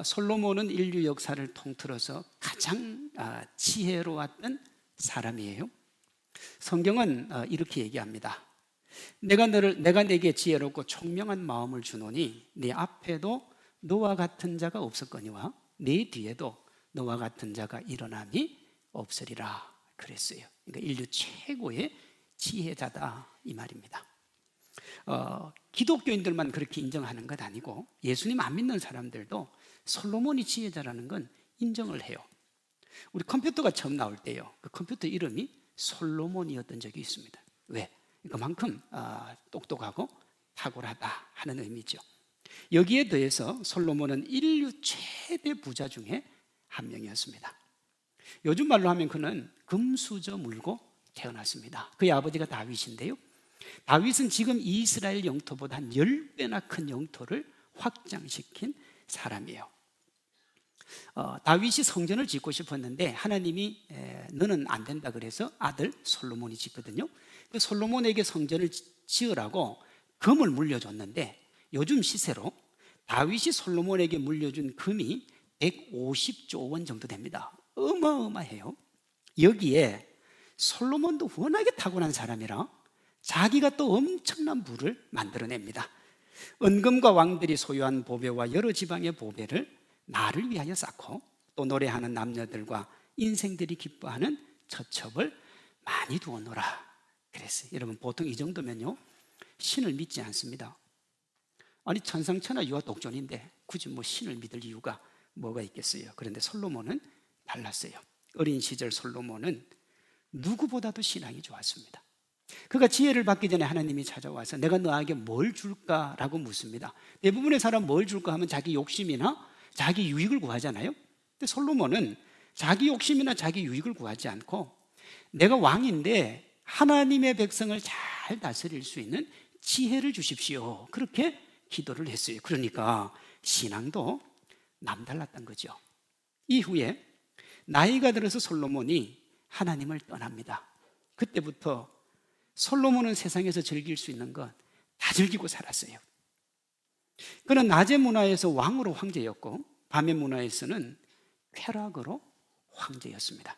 솔로몬은 인류 역사를 통틀어서 가장 지혜로웠던 사람이에요. 성경은 이렇게 얘기합니다. 내가 내게 지혜롭고 총명한 마음을 주노니 네 앞에도 너와 같은 자가 없었거니와 네 뒤에도 너와 같은 자가 일어남이 없으리라 그랬어요. 그러니까 인류 최고의 지혜자다 이 말입니다. 기독교인들만 그렇게 인정하는 것 아니고 예수님 안 믿는 사람들도 솔로몬이 지혜자라는 건 인정을 해요. 우리 컴퓨터가 처음 나올 때요, 그 컴퓨터 이름이 솔로몬이었던 적이 있습니다. 왜? 그만큼 똑똑하고 탁월하다 하는 의미죠. 여기에 더해서 솔로몬은 인류 최대 부자 중에 한 명이었습니다. 요즘 말로 하면 그는 금수저 물고 태어났습니다. 그의 아버지가 다윗인데요, 다윗은 지금 이스라엘 영토보다 한 10배나 큰 영토를 확장시킨 사람이에요. 다윗이 성전을 짓고 싶었는데 하나님이 너는 안 된다 그래서 아들 솔로몬이 짓거든요. 그 솔로몬에게 성전을 지으라고 금을 물려줬는데 요즘 시세로 다윗이 솔로몬에게 물려준 금이 150조 원 정도 됩니다. 어마어마해요. 여기에 솔로몬도 워낙에 타고난 사람이라 자기가 또 엄청난 부를 만들어냅니다. 은금과 왕들이 소유한 보배와 여러 지방의 보배를 나를 위하여 쌓고 또 노래하는 남녀들과 인생들이 기뻐하는 처첩을 많이 두어놓으라 그랬어요. 여러분, 보통 이 정도면요 신을 믿지 않습니다. 아니, 천상천하 유아 독존인데 굳이 신을 믿을 이유가 뭐가 있겠어요? 그런데 솔로몬은 달랐어요. 어린 시절 솔로몬은 누구보다도 신앙이 좋았습니다. 그가 지혜를 받기 전에 하나님이 찾아와서 내가 너에게 뭘 줄까라고 묻습니다. 대부분의 사람 뭘 줄까 하면 자기 욕심이나 자기 유익을 구하잖아요. 근데 솔로몬은 자기 욕심이나 자기 유익을 구하지 않고 내가 왕인데 하나님의 백성을 잘 다스릴 수 있는 지혜를 주십시오, 그렇게 기도를 했어요. 그러니까 신앙도 남달랐던 거죠. 이후에 나이가 들어서 솔로몬이 하나님을 떠납니다. 그때부터 솔로몬은 세상에서 즐길 수 있는 것 다 즐기고 살았어요. 그는 낮의 문화에서 왕으로 황제였고 밤의 문화에서는 쾌락으로 황제였습니다.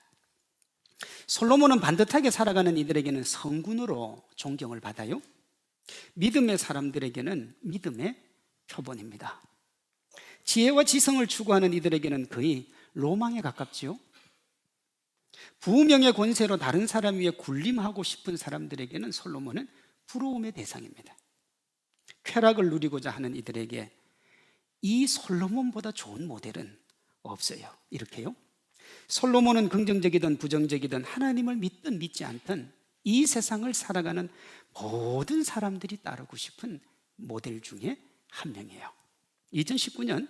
솔로몬은 반듯하게 살아가는 이들에게는 성군으로 존경을 받아요. 믿음의 사람들에게는 믿음의 표본입니다. 지혜와 지성을 추구하는 이들에게는 거의 로망에 가깝지요. 부명의 권세로 다른 사람 위에 군림하고 싶은 사람들에게는 솔로몬은 부러움의 대상입니다. 쾌락을 누리고자 하는 이들에게 이 솔로몬보다 좋은 모델은 없어요. 이렇게요, 솔로몬은 긍정적이든 부정적이든 하나님을 믿든 믿지 않든 이 세상을 살아가는 모든 사람들이 따르고 싶은 모델 중에 한 명이에요. 2019년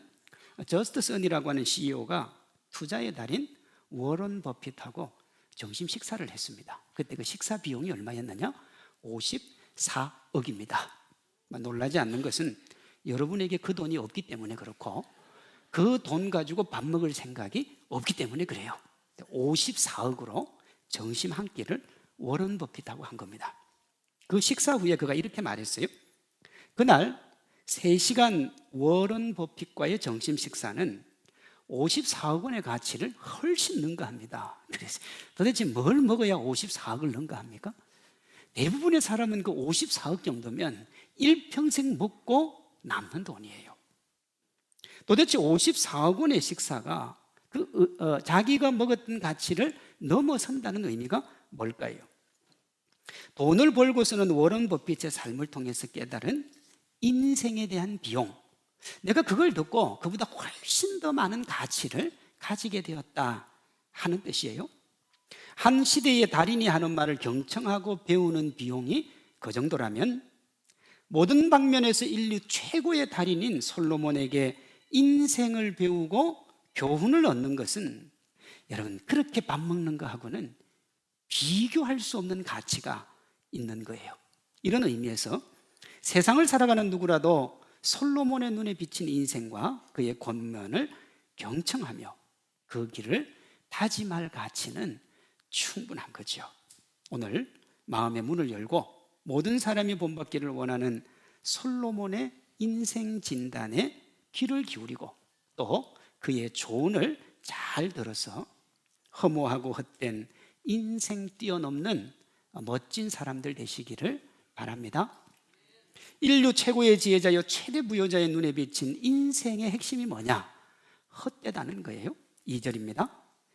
저스트 선이라고 하는 CEO가 투자의 달인 워런 버핏하고 점심 식사를 했습니다. 그때 그 식사 비용이 얼마였느냐? 54억입니다. 놀라지 않는 것은 여러분에게 그 돈이 없기 때문에 그렇고 그 돈 가지고 밥 먹을 생각이 없기 때문에 그래요. 54억으로 점심 한 끼를 워런 버핏하고 한 겁니다. 그 식사 후에 그가 이렇게 말했어요. 그날 3시간 워런 버핏과의 점심 식사는 54억 원의 가치를 훨씬 능가합니다. 그래서 도대체 뭘 먹어야 54억을 능가합니까? 대부분의 사람은 그 54억 정도면 일평생 먹고 남는 돈이에요. 도대체 54억 원의 식사가 자기가 먹었던 가치를 넘어선다는 의미가 뭘까요? 돈을 벌고서는 워런 버핏의 삶을 통해서 깨달은 인생에 대한 비용, 내가 그걸 듣고 그보다 훨씬 더 많은 가치를 가지게 되었다 하는 뜻이에요. 한 시대의 달인이 하는 말을 경청하고 배우는 비용이 그 정도라면 모든 방면에서 인류 최고의 달인인 솔로몬에게 인생을 배우고 교훈을 얻는 것은 여러분 그렇게 밥 먹는 거하고는 비교할 수 없는 가치가 있는 거예요. 이런 의미에서 세상을 살아가는 누구라도 솔로몬의 눈에 비친 인생과 그의 권면을 경청하며 그 길을 다짐할 가치는 충분한 거죠. 오늘 마음의 문을 열고 모든 사람이 본받기를 원하는 솔로몬의 인생 진단에 귀를 기울이고 또 그의 조언을 잘 들어서 허무하고 헛된 인생 뛰어넘는 멋진 사람들 되시기를 바랍니다. 인류 최고의 지혜자여 최대 부요자의 눈에 비친 인생의 핵심이 뭐냐? 헛되다는 거예요. 2절입니다.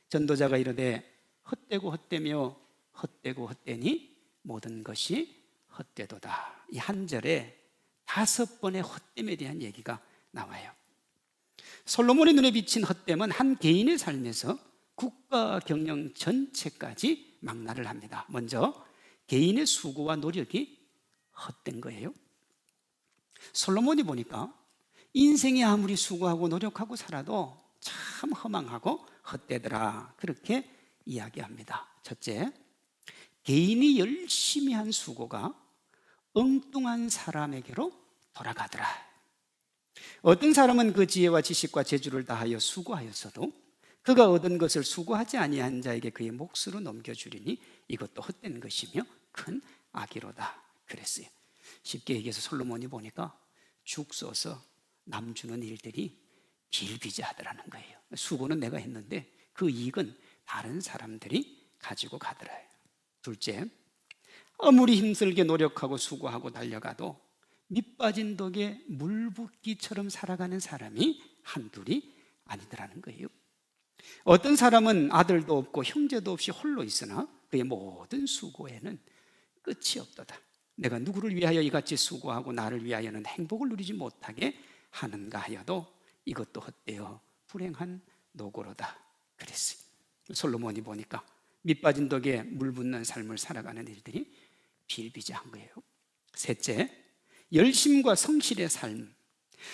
전도자가 이르되 헛되고 헛되며 헛되고 헛되니 모든 것이 헛되도다. 이 한 절에 5번의 헛됨에 대한 얘기가 나와요. 솔로몬의 눈에 비친 헛됨은 한 개인의 삶에서 국가 경영 전체까지 망라를 합니다. 먼저 개인의 수고와 노력이 헛된 거예요. 솔로몬이 보니까 인생이 아무리 수고하고 노력하고 살아도 참 허망하고 헛되더라, 그렇게 이야기합니다. 첫째, 개인이 열심히 한 수고가 엉뚱한 사람에게로 돌아가더라. 어떤 사람은 그 지혜와 지식과 재주를 다하여 수고하였어도 그가 얻은 것을 수고하지 아니한 자에게 그의 몫으로 넘겨주리니 이것도 헛된 것이며 큰 악이로다, 그랬어요. 쉽게 얘기해서 솔로몬이 보니까 죽 쏘서 남 주는 일들이 비일비재하더라는 거예요. 수고는 내가 했는데 그 이익은 다른 사람들이 가지고 가더라요. 둘째, 아무리 힘들게 노력하고 수고하고 달려가도 밑빠진 독에 물붓기처럼 살아가는 사람이 한둘이 아니더라는 거예요. 어떤 사람은 아들도 없고 형제도 없이 홀로 있으나 그의 모든 수고에는 끝이 없도다. 내가 누구를 위하여 이같이 수고하고 나를 위하여는 행복을 누리지 못하게 하는가 하여도 이것도 헛되어 불행한 노고로다, 그랬어요. 솔로몬이 보니까 밑빠진 독에 물 붓는 삶을 살아가는 일들이 비일비재한 거예요. 셋째, 열심과 성실의 삶.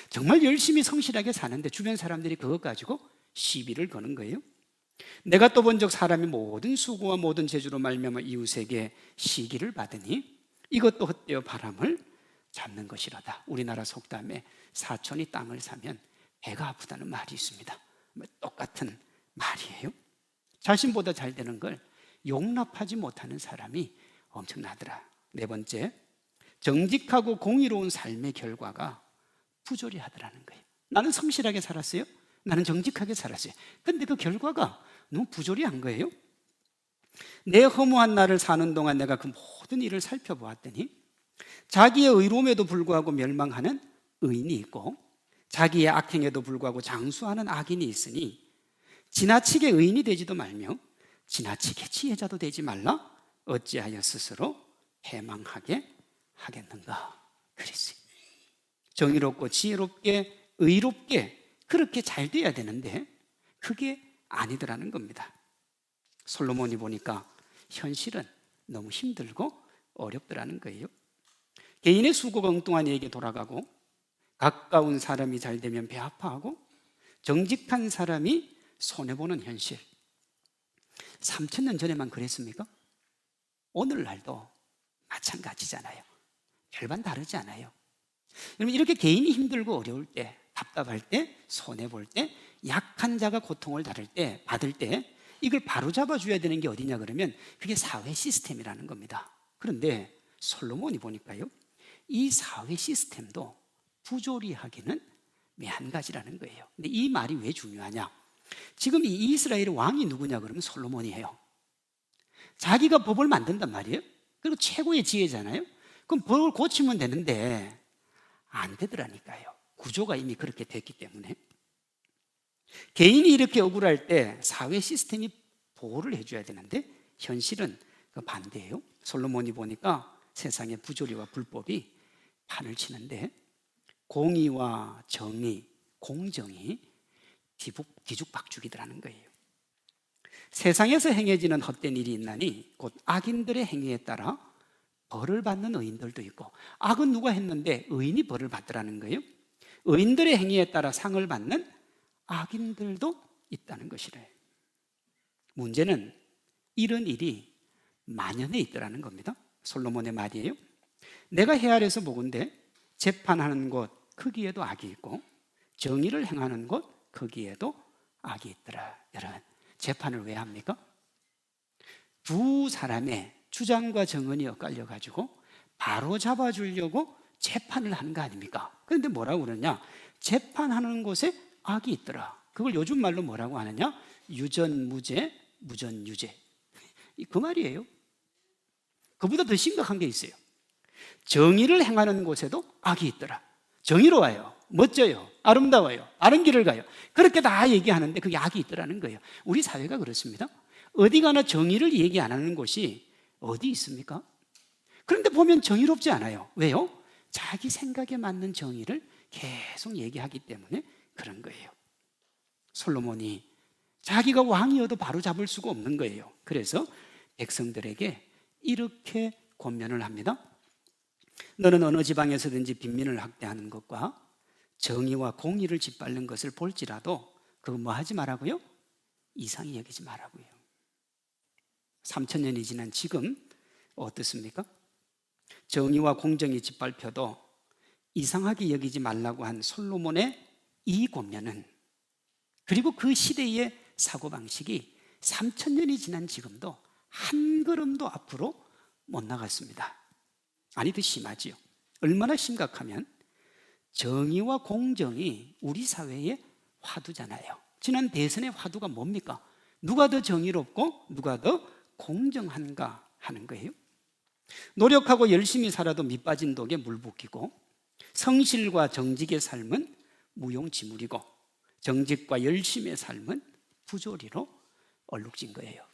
정말 열심히 성실하게 사는데 주변 사람들이 그것 가지고 시비를 거는 거예요. 내가 또 본 적 사람이 모든 수고와 모든 재주로 말미암아 이웃에게 시기를 받으니 이것도 헛되어 바람을 잡는 것이로다. 우리나라 속담에 사촌이 땅을 사면 배가 아프다는 말이 있습니다. 똑같은 말이에요. 자신보다 잘 되는 걸 용납하지 못하는 사람이 엄청나더라. 네 번째, 정직하고 공의로운 삶의 결과가 부조리 하더라는 거예요. 나는 성실하게 살았어요. 나는 정직하게 살았어요. 근데 그 결과가 너무 부조리한 거예요. 내 허무한 날을 사는 동안 내가 그 모든 일을 살펴보았더니 자기의 의로움에도 불구하고 멸망하는 의인이 있고 자기의 악행에도 불구하고 장수하는 악인이 있으니 지나치게 의인이 되지도 말며 지나치게 지혜자도 되지 말라. 어찌하여 스스로 패망하게 하겠는가, 그랬어요. 정의롭고 지혜롭게 의롭게 그렇게 잘 돼야 되는데 그게 아니더라는 겁니다. 솔로몬이 보니까 현실은 너무 힘들고 어렵더라는 거예요. 개인의 수고가 엉뚱한 이에게 돌아가고 가까운 사람이 잘 되면 배 아파하고 정직한 사람이 손해보는 현실. 3000년 전에만 그랬습니까? 오늘날도 마찬가지잖아요. 별반 다르지 않아요. 여러분, 이렇게 개인이 힘들고 어려울 때, 답답할 때, 손해볼 때, 약한 자가 고통을 받을 때 이걸 바로잡아 줘야 되는 게 어디냐 그러면 그게 사회 시스템이라는 겁니다. 그런데 솔로몬이 보니까요, 이 사회 시스템도 부조리하기는 매한가지라는 거예요. 근데 이 말이 왜 중요하냐? 지금 이 이스라엘의 왕이 누구냐 그러면 솔로몬이에요. 자기가 법을 만든단 말이에요. 그리고 최고의 지혜잖아요. 그럼 법을 고치면 되는데 안 되더라니까요. 구조가 이미 그렇게 됐기 때문에. 개인이 이렇게 억울할 때 사회 시스템이 보호를 해줘야 되는데 현실은 그 반대예요. 솔로몬이 보니까 세상의 부조리와 불법이 판을 치는데 공의와 정의, 공정이 뒤죽박죽이더라는 거예요. 세상에서 행해지는 헛된 일이 있나니 곧 악인들의 행위에 따라 벌을 받는 의인들도 있고, 악은 누가 했는데 의인이 벌을 받더라는 거예요. 의인들의 행위에 따라 상을 받는 악인들도 있다는 것이래요. 문제는 이런 일이 만연해 있더라는 겁니다. 솔로몬의 말이에요. 내가 헤아려서 보건대 재판하는 곳 거기에도 악이 있고 정의를 행하는 곳 거기에도 악이 있더라. 여러분, 재판을 왜 합니까? 두 사람의 주장과 정언이 엇갈려 가지고 바로 잡아주려고 재판을 하는 거 아닙니까? 그런데 뭐라고 그러냐? 재판하는 곳에 악이 있더라. 그걸 요즘 말로 뭐라고 하느냐? 유전무죄, 무전유죄. 그 말이에요. 그보다 더 심각한 게 있어요. 정의를 행하는 곳에도 악이 있더라. 정의로워요, 멋져요, 아름다워요, 바른 길을 가요. 그렇게 다 얘기하는데 그게 악이 있더라는 거예요. 우리 사회가 그렇습니다. 어디 가나 정의를 얘기 안 하는 곳이 어디 있습니까? 그런데 보면 정의롭지 않아요. 왜요? 자기 생각에 맞는 정의를 계속 얘기하기 때문에 그런 거예요. 솔로몬이 자기가 왕이어도 바로 잡을 수가 없는 거예요. 그래서 백성들에게 이렇게 권면을 합니다. 너는 어느 지방에서든지 빈민을 학대하는 것과 정의와 공의를 짓밟는 것을 볼지라도 그거 뭐 하지 말라고요? 이상히 여기지 말라고요. 3000년이 지난 지금 어떻습니까? 정의와 공정이 짓밟혀도 이상하게 여기지 말라고 한 솔로몬의 이 권면은, 그리고 그 시대의 사고방식이 3000년이 지난 지금도 한 걸음도 앞으로 못 나갔습니다. 아니, 더 심하지요. 얼마나 심각하면 정의와 공정이 우리 사회의 화두잖아요. 지난 대선의 화두가 뭡니까? 누가 더 정의롭고 누가 더 공정한가 하는 거예요. 노력하고 열심히 살아도 밑빠진 독에 물 붓기고, 성실과 정직의 삶은 무용지물이고, 정직과 열심의 삶은 부조리로 얼룩진 거예요.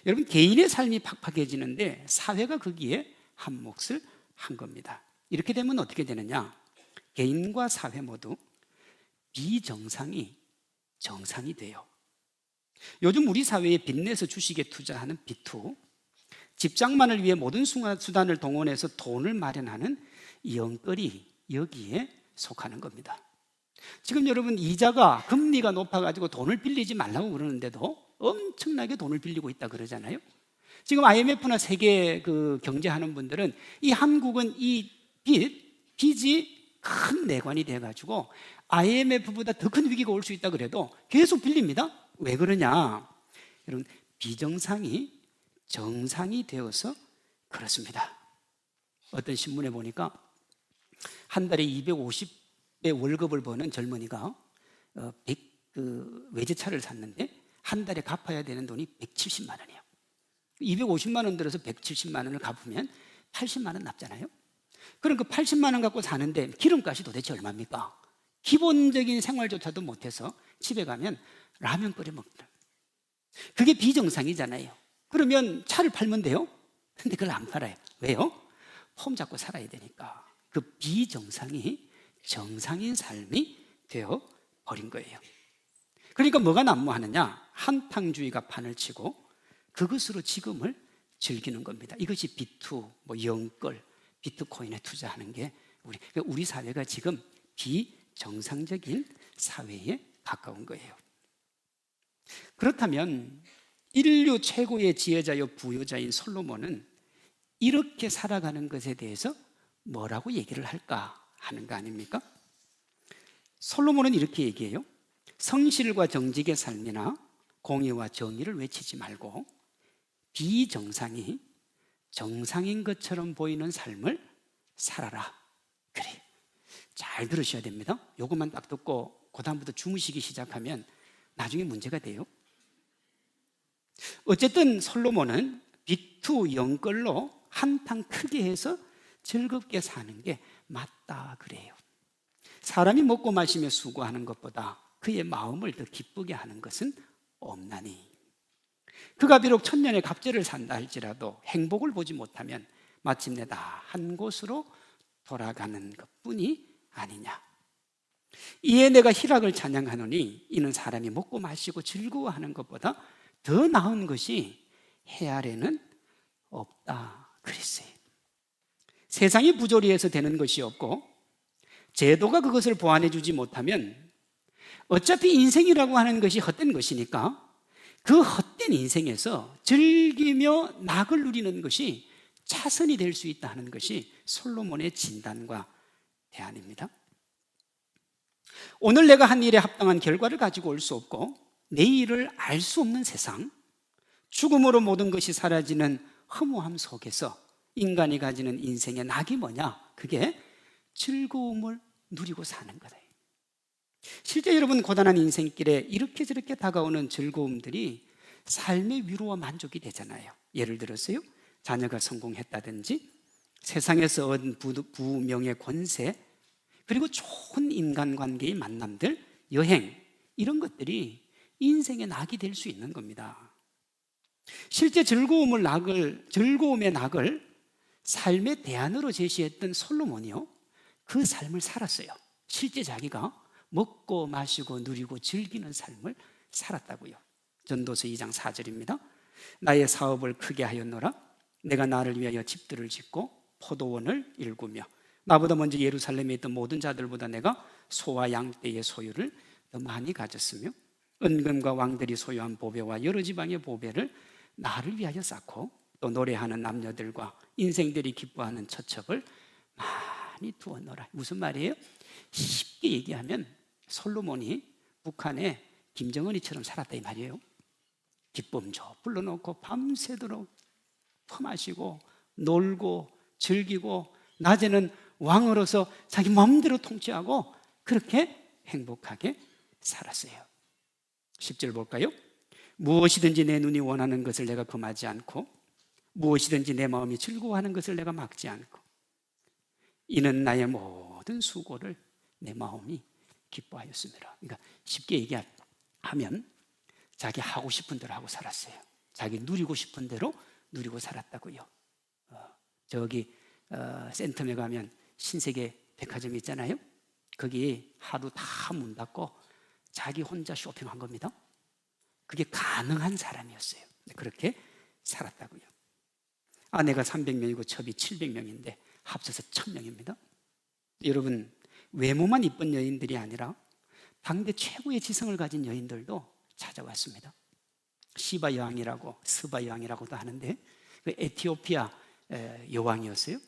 여러분, 개인의 삶이 팍팍해지는데 사회가 거기에 한 몫을 한 겁니다. 이렇게 되면 어떻게 되느냐? 개인과 사회 모두 비정상이 정상이 돼요. 요즘 우리 사회에 빚내서 주식에 투자하는 비투, 집장만을 위해 모든 수단을 동원해서 돈을 마련하는 영끌이 여기에 속하는 겁니다. 지금 여러분, 이자가, 금리가 높아가지고 돈을 빌리지 말라고 그러는데도 엄청나게 돈을 빌리고 있다 그러잖아요. 지금 IMF나 세계 그 경제하는 분들은 이 한국은 이 빚이 큰 내관이 돼가지고 IMF보다 더 큰 위기가 올 수 있다 그래도 계속 빌립니다. 왜 그러냐? 여러분, 비정상이 정상이 되어서 그렇습니다. 어떤 신문에 보니까 한 달에 250배 월급을 버는 젊은이가 외제차를 샀는데 한 달에 갚아야 되는 돈이 170만 원이에요. 250만 원 들어서 170만 원을 갚으면 80만 원 남잖아요. 그럼 그 80만 원 갖고 사는데 기름값이 도대체 얼마입니까? 기본적인 생활조차도 못해서 집에 가면 라면 끓여 먹더라. 그게 비정상이잖아요. 그러면 차를 팔면 돼요? 근데 그걸 안 팔아요. 왜요? 폼 잡고 살아야 되니까. 그 비정상이 정상인 삶이 되어 버린 거예요. 그러니까 뭐가 난무하느냐? 한탕주의가 판을 치고 그것으로 지금을 즐기는 겁니다. 이것이 비투, 영끌, 비트코인에 투자하는 게 우리 사회가 지금 비정상적인 사회에 가까운 거예요. 그렇다면 인류 최고의 지혜자요 부유자인 솔로몬은 이렇게 살아가는 것에 대해서 뭐라고 얘기를 할까 하는 거 아닙니까? 솔로몬은 이렇게 얘기해요. 성실과 정직의 삶이나 공의와 정의를 외치지 말고 비정상이 정상인 것처럼 보이는 삶을 살아라. 그래, 잘 들으셔야 됩니다. 요것만 딱 듣고 그 다음부터 주무시기 시작하면 나중에 문제가 돼요. 어쨌든 솔로몬은 비투 영끌로 한탕 크게 해서 즐겁게 사는 게 맞다 그래요. 사람이 먹고 마시며 수고하는 것보다 그의 마음을 더 기쁘게 하는 것은 없나니, 그가 비록 천년의 갑절을 산다 할지라도 행복을 보지 못하면 마침내 다 한 곳으로 돌아가는 것뿐이 아니냐. 이에 내가 희락을 찬양하노니 이는 사람이 먹고 마시고 즐거워하는 것보다 더 나은 것이 해 아래는 없다 그랬어요. 세상이 부조리해서 되는 것이 없고 제도가 그것을 보완해 주지 못하면 어차피 인생이라고 하는 것이 헛된 것이니까 그 헛된 인생에서 즐기며 낙을 누리는 것이 차선이 될 수 있다 하는 것이 솔로몬의 진단과 대안입니다. 오늘 내가 한 일에 합당한 결과를 가지고 올 수 없고 내일을 알 수 없는 세상, 죽음으로 모든 것이 사라지는 허무함 속에서 인간이 가지는 인생의 낙이 뭐냐? 그게 즐거움을 누리고 사는 거다. 실제 여러분 고단한 인생길에 이렇게 저렇게 다가오는 즐거움들이 삶의 위로와 만족이 되잖아요. 예를 들어서요, 자녀가 성공했다든지 세상에서 얻은 부명의 권세, 그리고 좋은 인간관계의 만남들, 여행, 이런 것들이 인생의 낙이 될 수 있는 겁니다. 실제 즐거움의 낙을 삶의 대안으로 제시했던 솔로몬이요, 그 삶을 살았어요. 실제 자기가 먹고 마시고 누리고 즐기는 삶을 살았다고요. 전도서 2장 4절입니다. 나의 사업을 크게 하였노라. 내가 나를 위하여 집들을 짓고 포도원을 일구며 나보다 먼저 예루살렘에 있던 모든 자들보다 내가 소와 양떼의 소유를 더 많이 가졌으며 은금과 왕들이 소유한 보배와 여러 지방의 보배를 나를 위하여 쌓고 또 노래하는 남녀들과 인생들이 기뻐하는 처첩을 많이 두었노라. 무슨 말이에요? 쉽게 얘기하면 솔로몬이 북한의 김정은이처럼 살았다 이 말이에요. 기쁨조 불러놓고 밤새도록 퍼마시고 놀고 즐기고 낮에는 왕으로서 자기 마음대로 통치하고 그렇게 행복하게 살았어요. 10절 볼까요? 무엇이든지 내 눈이 원하는 것을 내가 금하지 않고 무엇이든지 내 마음이 즐거워하는 것을 내가 막지 않고 이는 나의 모든 수고를 내 마음이 기뻐하였습니다. 그러니까 쉽게 얘기하면 자기 하고 싶은 대로 하고 살았어요. 자기 누리고 싶은 대로 누리고 살았다고요. 저기 센텀에 가면 신세계 백화점이 있잖아요. 거기 하루 다 문 닫고 자기 혼자 쇼핑한 겁니다. 그게 가능한 사람이었어요. 그렇게 살았다고요. 아내가 300명이고 첩이 700명인데 합쳐서 1000명입니다. 여러분, 외모만 이쁜 여인들이 아니라 당대 최고의 지성을 가진 여인들도 찾아왔습니다. 시바 여왕이라고, 스바 여왕이라고도 하는데 그 에티오피아 여왕이었어요.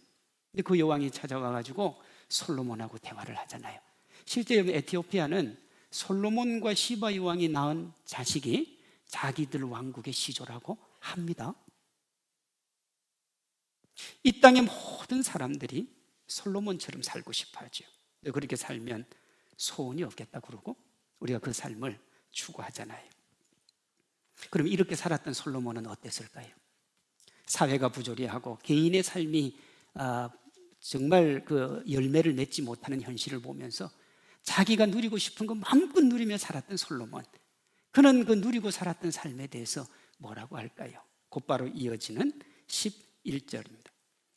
근데 그 여왕이 찾아와가지고 솔로몬하고 대화를 하잖아요. 실제 에티오피아는 솔로몬과 시바 여왕이 낳은 자식이 자기들 왕국의 시조라고 합니다. 이 땅의 모든 사람들이 솔로몬처럼 살고 싶어 하죠. 그렇게 살면 소원이 없겠다 그러고 우리가 그 삶을 추구하잖아요. 그럼 이렇게 살았던 솔로몬은 어땠을까요? 사회가 부조리하고 개인의 삶이 정말 그 열매를 맺지 못하는 현실을 보면서 자기가 누리고 싶은 거 마음껏 누리며 살았던 솔로몬, 그는 그 누리고 살았던 삶에 대해서 뭐라고 할까요? 곧바로 이어지는 11절입니다.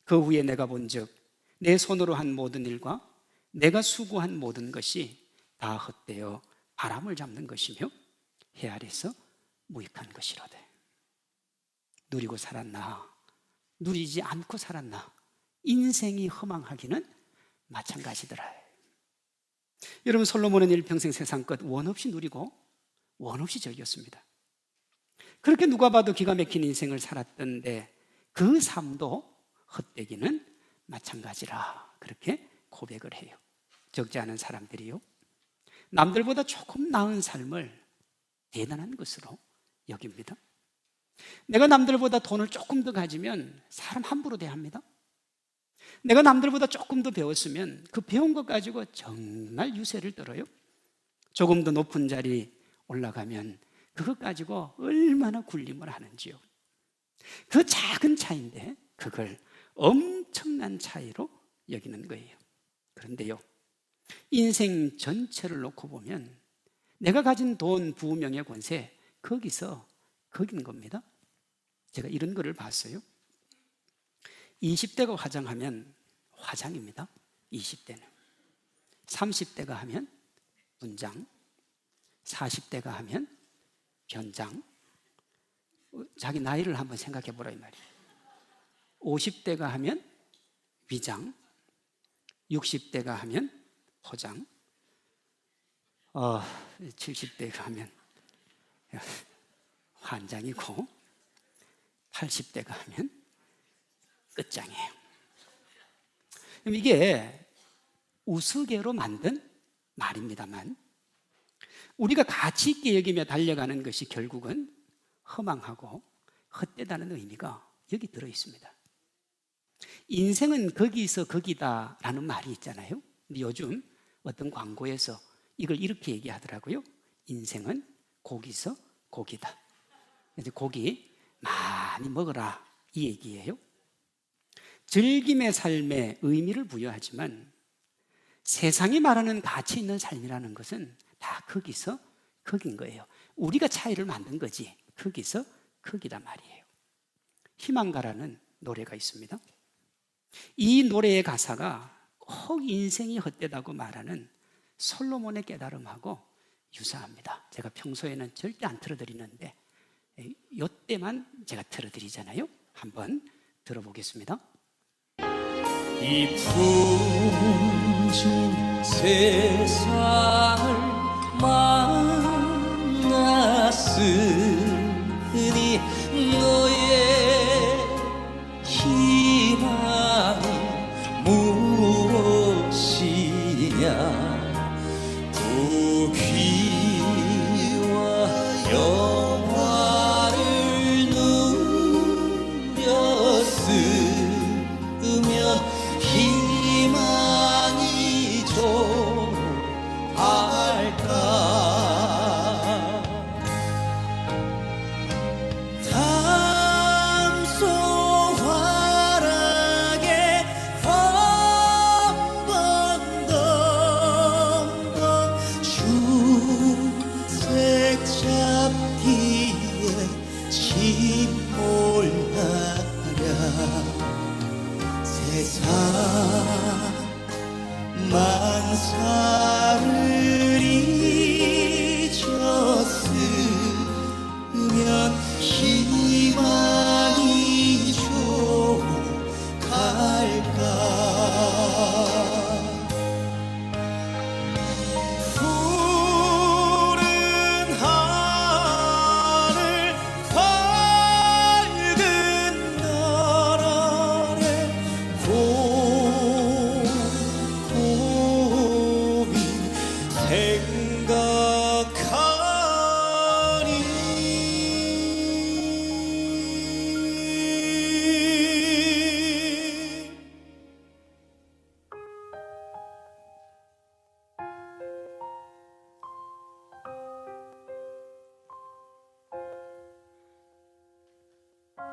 그 후에 내가 본즉 내 손으로 한 모든 일과 내가 수고한 모든 것이 다 헛되어 바람을 잡는 것이며 해 아래서 무익한 것이로되. 누리고 살았나 누리지 않고 살았나 인생이 허망하기는 마찬가지더라. 여러분, 솔로몬은 일평생 세상 것 원 없이 누리고 원 없이 즐겼습니다. 그렇게 누가 봐도 기가 막힌 인생을 살았던데 그 삶도 헛되기는 마찬가지라 그렇게 고백을 해요. 적지 않은 사람들이요, 남들보다 조금 나은 삶을 대단한 것으로 여깁니다. 내가 남들보다 돈을 조금 더 가지면 사람 함부로 대합니다. 내가 남들보다 조금 더 배웠으면 그 배운 것 가지고 정말 유세를 떨어요. 조금 더 높은 자리 올라가면 그것 가지고 얼마나 군림을 하는지요. 그 작은 차이인데 그걸 엄청난 차이로 여기는 거예요. 그런데요, 인생 전체를 놓고 보면 내가 가진 돈, 부명의 권세, 거긴 겁니다. 제가 이런 거를 봤어요. 20대가 화장하면 화장입니다. 20대는 30대가 하면 분장, 40대가 하면 변장. 자기 나이를 한번 생각해 보라 이 말이에요. 50대가 하면 위장, 60대가 하면 포장, 70대가 하면 환장이고 80대가 하면 끝장이에요. 그럼 이게 우스개로 만든 말입니다만 우리가 가치 있게 여기며 달려가는 것이 결국은 허망하고 헛되다는 의미가 여기 들어 있습니다. 인생은 거기서 거기다라는 말이 있잖아요. 근데 요즘 어떤 광고에서 이걸 이렇게 얘기하더라고요. 인생은 고기서 고기다. 그래서 고기 많이 먹어라, 이 얘기예요. 즐김의 삶에 의미를 부여하지만 세상이 말하는 가치 있는 삶이라는 것은 다 거기서 거긴 거예요. 우리가 차이를 만든 거지 거기서 거기란 말이에요. 희망가라는 노래가 있습니다. 이 노래의 가사가 꼭 인생이 헛되다고 말하는 솔로몬의 깨달음하고 유사합니다. 제가 평소에는 절대 안 틀어드리는데 이때만 제가 틀어드리잖아요. 한번 들어보겠습니다. 이 풍진 세상을 만났으니 너의 희망이 무엇이냐. 부귀와 영화를 누렸으면 희망이 좀 할까. 담소 화락에 벙벙벙벙 주색 잡기에 침몰하랴. 세상 만사를 잊었으면 희망이 좀 갈까. 푸른 하늘 밝은 나라에 곰곰이 생각하니.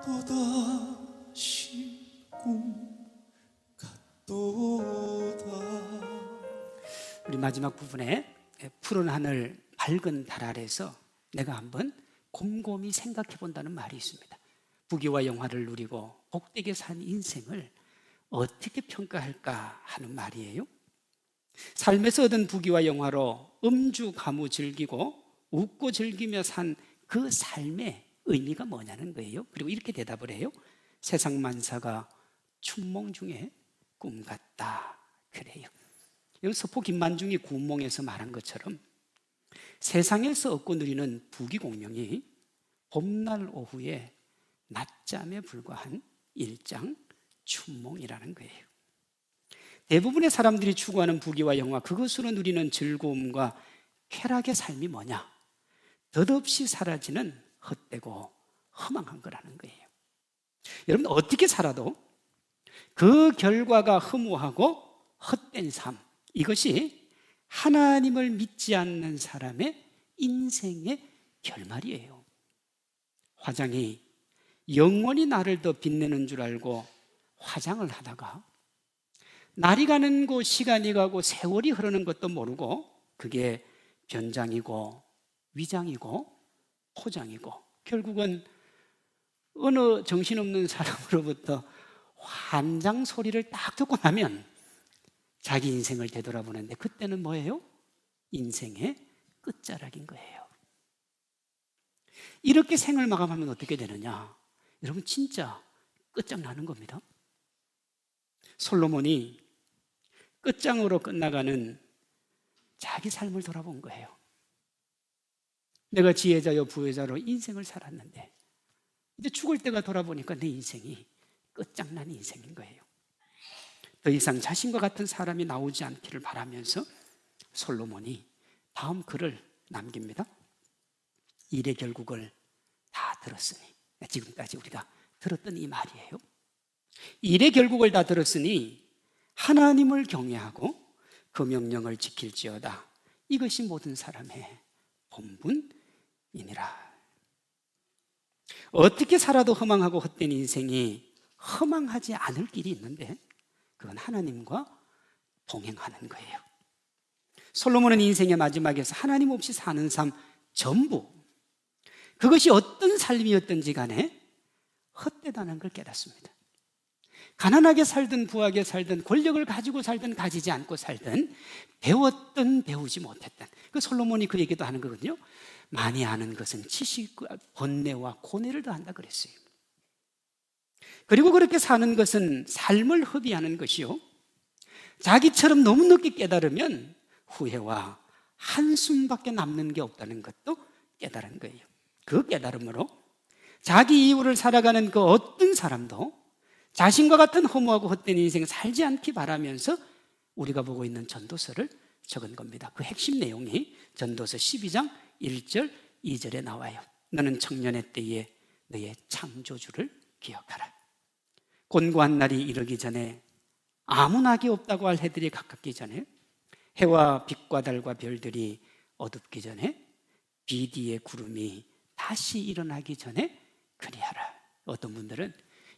또다시 꿈 같도다. 우리 마지막 부분에 푸른 하늘 밝은 달 아래서 내가 한번 곰곰이 생각해 본다는 말이 있습니다. 부귀와 영화를 누리고 복되게 산 인생을 어떻게 평가할까 하는 말이에요. 삶에서 얻은 부귀와 영화로 음주 가무 즐기고 웃고 즐기며 산 그 삶의 의미가 뭐냐는 거예요. 그리고 이렇게 대답을 해요. 세상 만사가 춘몽 중에 꿈 같다 그래요. 여기 서포 김만중이 구운몽에서 말한 것처럼 세상에서 얻고 누리는 부귀공명이 봄날 오후에 낮잠에 불과한 일장 춘몽이라는 거예요. 대부분의 사람들이 추구하는 부귀와 영화, 그것으로 누리는 즐거움과 쾌락의 삶이 뭐냐? 덧없이 사라지는 헛되고 허망한 거라는 거예요. 여러분, 어떻게 살아도 그 결과가 허무하고 헛된 삶, 이것이 하나님을 믿지 않는 사람의 인생의 결말이에요. 화장이 영원히 나를 더 빛내는 줄 알고 화장을 하다가 날이 가는 곳, 시간이 가고 세월이 흐르는 것도 모르고 그게 변장이고 위장이고 포장이고 결국은 어느 정신없는 사람으로부터 환장 소리를 딱 듣고 나면 자기 인생을 되돌아보는데 그때는 뭐예요? 인생의 끝자락인 거예요. 이렇게 생을 마감하면 어떻게 되느냐? 여러분 진짜 끝장나는 겁니다. 솔로몬이 끝장으로 끝나가는 자기 삶을 돌아본 거예요. 내가 지혜자요 부혜자로 인생을 살았는데 이제 죽을 때가 돌아보니까 내 인생이 끝장난 인생인 거예요. 더 이상 자신과 같은 사람이 나오지 않기를 바라면서 솔로몬이 다음 글을 남깁니다. 일의 결국을 다 들었으니, 지금까지 우리가 들었던 이 말이에요. 일의 결국을 다 들었으니 하나님을 경외하고 그 명령을 지킬지어다. 이것이 모든 사람의 본분이니라. 어떻게 살아도 허망하고 헛된 인생이 허망하지 않을 길이 있는데 그건 하나님과 동행하는 거예요. 솔로몬은 인생의 마지막에서 하나님 없이 사는 삶 전부, 그것이 어떤 삶이었든지 간에 헛되다는 걸 깨닫습니다. 가난하게 살든 부하게 살든 권력을 가지고 살든 가지지 않고 살든 배웠든 배우지 못했든, 그 솔로몬이 그 얘기도 하는 거거든요. 많이 아는 것은 지식과 번뇌와 고뇌를 더한다 그랬어요. 그리고 그렇게 사는 것은 삶을 허비하는 것이요, 자기처럼 너무 늦게 깨달으면 후회와 한숨밖에 남는 게 없다는 것도 깨달은 거예요. 그 깨달음으로 자기 이유를 살아가는 그 어떤 사람도 자신과 같은 허무하고 헛된 인생 살지 않기 바라면서 우리가 보고 있는 전도서를 적은 겁니다. 그 핵심 내용이 전도서 12장 1절 2절에 나와요. 너는 청년의 때에 너의 창조주를 기억하라. 곤고한 날이 이르기 전에, 아무 낙이 없다고 할 해들이 가깝기 전에, 해와 빛과 달과 별들이 어둡기 전에, 비 뒤에 구름이 다시 일어나기 전에 그리하라. 어떤 분들은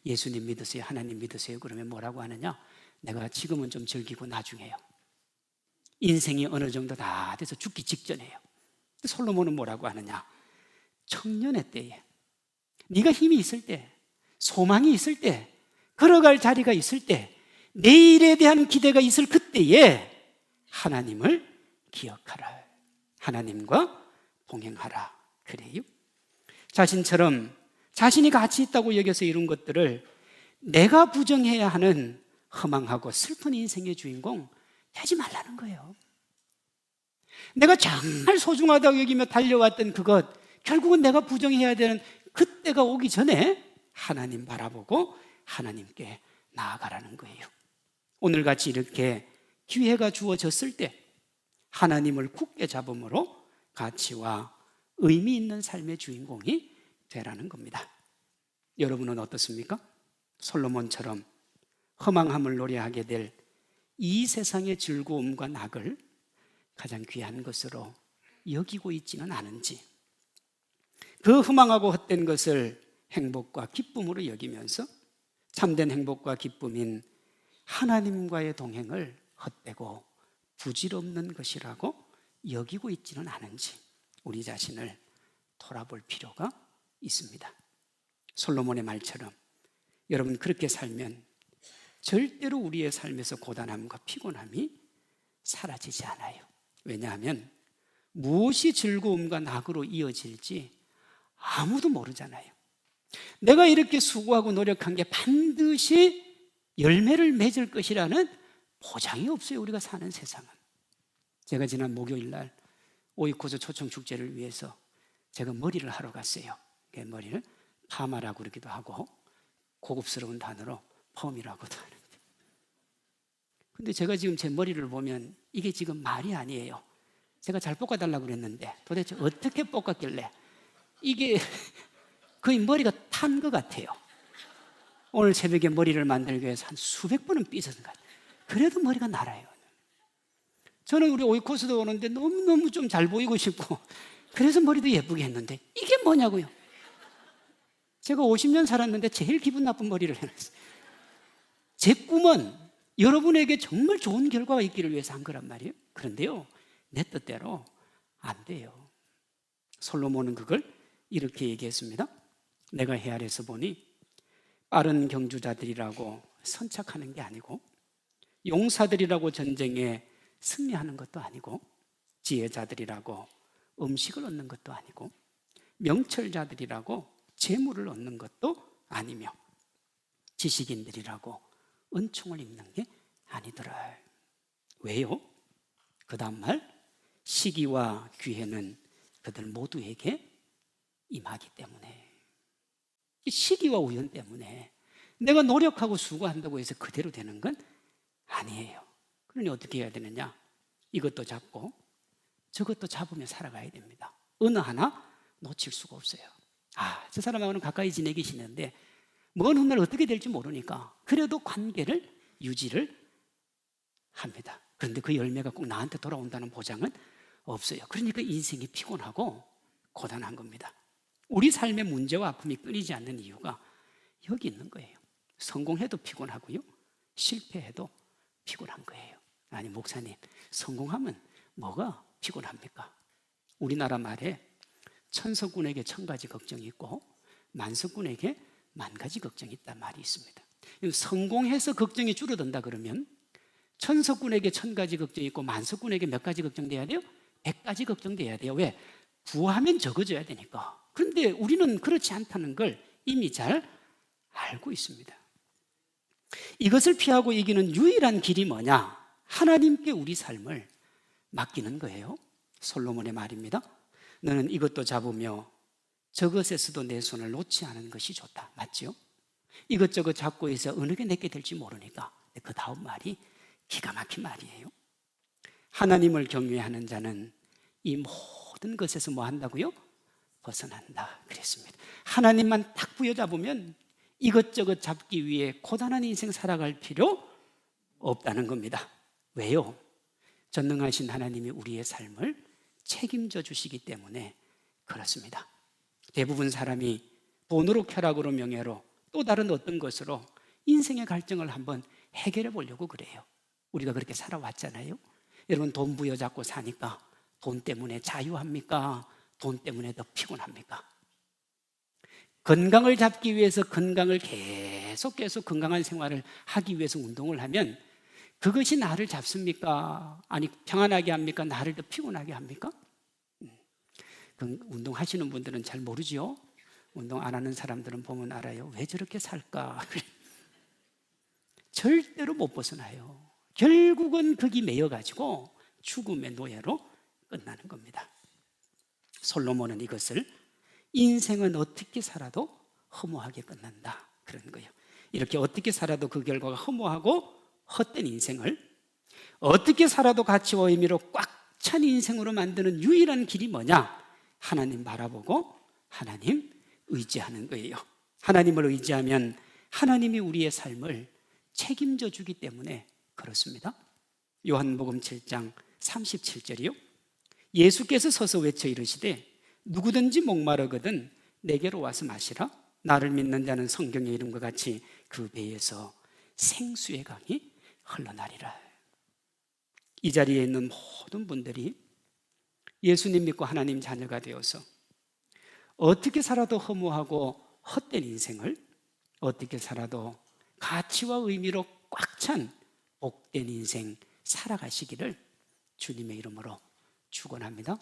예수님 믿으세요, 하나님 믿으세요 그러면 뭐라고 하느냐, 내가 지금은 좀 즐기고 나중에요. 인생이 어느 정도 다 돼서 죽기 직전에요. 솔로몬은 뭐라고 하느냐, 청년의 때에, 네가 힘이 있을 때, 소망이 있을 때, 걸어갈 자리가 있을 때, 내일에 대한 기대가 있을 그때에 하나님을 기억하라. 하나님과 동행하라. 그래요? 자신처럼 자신이 가치 있다고 여겨서 이룬 것들을 내가 부정해야 하는 허망하고 슬픈 인생의 주인공 되지 말라는 거예요. 내가 정말 소중하다고 여기며 달려왔던 그것, 결국은 내가 부정해야 되는 그때가 오기 전에 하나님 바라보고 하나님께 나아가라는 거예요. 오늘같이 이렇게 기회가 주어졌을 때 하나님을 굳게 잡음으로 가치와 의미 있는 삶의 주인공이 되라는 겁니다. 여러분은 어떻습니까? 솔로몬처럼 허망함을 노래하게 될 이 세상의 즐거움과 낙을 가장 귀한 것으로 여기고 있지는 않은지, 그 허망하고 헛된 것을 행복과 기쁨으로 여기면서 참된 행복과 기쁨인 하나님과의 동행을 헛되고 부질없는 것이라고 여기고 있지는 않은지 우리 자신을 돌아볼 필요가 있습니다. 솔로몬의 말처럼 여러분 그렇게 살면 절대로 우리의 삶에서 고단함과 피곤함이 사라지지 않아요. 왜냐하면 무엇이 즐거움과 낙으로 이어질지 아무도 모르잖아요. 내가 이렇게 수고하고 노력한 게 반드시 열매를 맺을 것이라는 보장이 없어요. 우리가 사는 세상은. 제가 지난 목요일 날 오이코스 초청축제를 위해서 제가 머리를 하러 갔어요. 머리를 파마라고 그러기도 하고 고급스러운 단어로 펌이라고도 하는데, 근데 제가 지금 제 머리를 보면 이게 지금 말이 아니에요. 제가 잘 볶아달라고 그랬는데 도대체 어떻게 볶았길래 이게 거의 머리가 탄 것 같아요. 오늘 새벽에 머리를 만들기 위해서 한 수백 번은 삐졌은 것 같아요. 그래도 머리가 날아요. 저는 우리 오이코스도 오는데 너무너무 좀 잘 보이고 싶고 그래서 머리도 예쁘게 했는데 이게 뭐냐고요. 제가 50년 살았는데 제일 기분 나쁜 머리를 해놨어요. 제 꿈은 여러분에게 정말 좋은 결과가 있기를 위해서 한 거란 말이에요. 그런데요, 내 뜻대로 안 돼요. 솔로몬은 그걸 이렇게 얘기했습니다. 내가 헤아려서 보니 빠른 경주자들이라고 선착하는 게 아니고, 용사들이라고 전쟁에 승리하는 것도 아니고, 지혜자들이라고 음식을 얻는 것도 아니고, 명철자들이라고 재물을 얻는 것도 아니며, 지식인들이라고 은총을 입는 게 아니더라. 왜요? 그 다음 말, 시기와 기회는 그들 모두에게 임하기 때문에. 시기와 우연 때문에 내가 노력하고 수고한다고 해서 그대로 되는 건 아니에요. 그러니 어떻게 해야 되느냐? 이것도 잡고 저것도 잡으며 살아가야 됩니다. 어느 하나 놓칠 수가 없어요. 저 사람하고는 가까이 지내기 싫은데 먼 훗날 어떻게 될지 모르니까 그래도 관계를 유지를 합니다. 그런데 그 열매가 꼭 나한테 돌아온다는 보장은 없어요. 그러니까 인생이 피곤하고 고단한 겁니다. 우리 삶의 문제와 아픔이 끊이지 않는 이유가 여기 있는 거예요. 성공해도 피곤하고요, 실패해도 피곤한 거예요. 아니, 목사님, 성공하면 뭐가 피곤합니까? 우리나라 말에 천석군에게 1000가지 걱정이 있고 만석군에게 10,000가지 걱정이 있다는 말이 있습니다. 성공해서 걱정이 줄어든다 그러면 천석군에게 1000가지 걱정이 있고 만석군에게 몇 가지 걱정돼야 돼요? 100가지 걱정돼야 돼요. 왜? 구하면 적어져야 되니까. 그런데 우리는 그렇지 않다는 걸 이미 잘 알고 있습니다. 이것을 피하고 이기는 유일한 길이 뭐냐? 하나님께 우리 삶을 맡기는 거예요. 솔로몬의 말입니다. 너는 이것도 잡으며 저것에서도 내 손을 놓지 않은 것이 좋다. 맞죠? 이것저것 잡고 있어 어느 게 내게 될지 모르니까. 그 다음 말이 기가 막힌 말이에요. 하나님을 경외하는 자는 이 모든 것에서 뭐 한다고요? 벗어난다 그랬습니다. 하나님만 딱 부여잡으면 이것저것 잡기 위해 고단한 인생 살아갈 필요 없다는 겁니다. 왜요? 전능하신 하나님이 우리의 삶을 책임져 주시기 때문에 그렇습니다. 대부분 사람이 돈으로, 쾌락으로, 명예로, 또 다른 어떤 것으로 인생의 갈증을 한번 해결해 보려고 그래요. 우리가 그렇게 살아왔잖아요. 여러분, 돈 부여잡고 사니까 돈 때문에 자유합니까? 돈 때문에 더 피곤합니까? 건강을 잡기 위해서 건강을 계속 건강한 생활을 하기 위해서 운동을 하면 그것이 나를 잡습니까? 아니, 평안하게 합니까? 나를 더 피곤하게 합니까? 운동하시는 분들은 잘 모르죠. 운동 안 하는 사람들은 보면 알아요. 왜 저렇게 살까? 절대로 못 벗어나요. 결국은 거기 매여가지고 죽음의 노예로 끝나는 겁니다. 솔로몬은 이것을 인생은 어떻게 살아도 허무하게 끝난다 그런 거예요. 이렇게 어떻게 살아도 그 결과가 허무하고 헛된 인생을 어떻게 살아도 가치와 의미로 꽉 찬 인생으로 만드는 유일한 길이 뭐냐? 하나님 바라보고 하나님 의지하는 거예요. 하나님을 의지하면 하나님이 우리의 삶을 책임져 주기 때문에 그렇습니다. 요한복음 7장 37절이요. 예수께서 서서 외쳐 이르시되 누구든지 목마르거든 내게로 와서 마시라. 나를 믿는 자는 성경의 이름과 같이 그 배에서 생수의 강이 흘러나리라. 이 자리에 있는 모든 분들이 예수님 믿고 하나님 자녀가 되어서 어떻게 살아도 허무하고 헛된 인생을 어떻게 살아도 가치와 의미로 꽉 찬 복된 인생 살아가시기를 주님의 이름으로 축원합니다.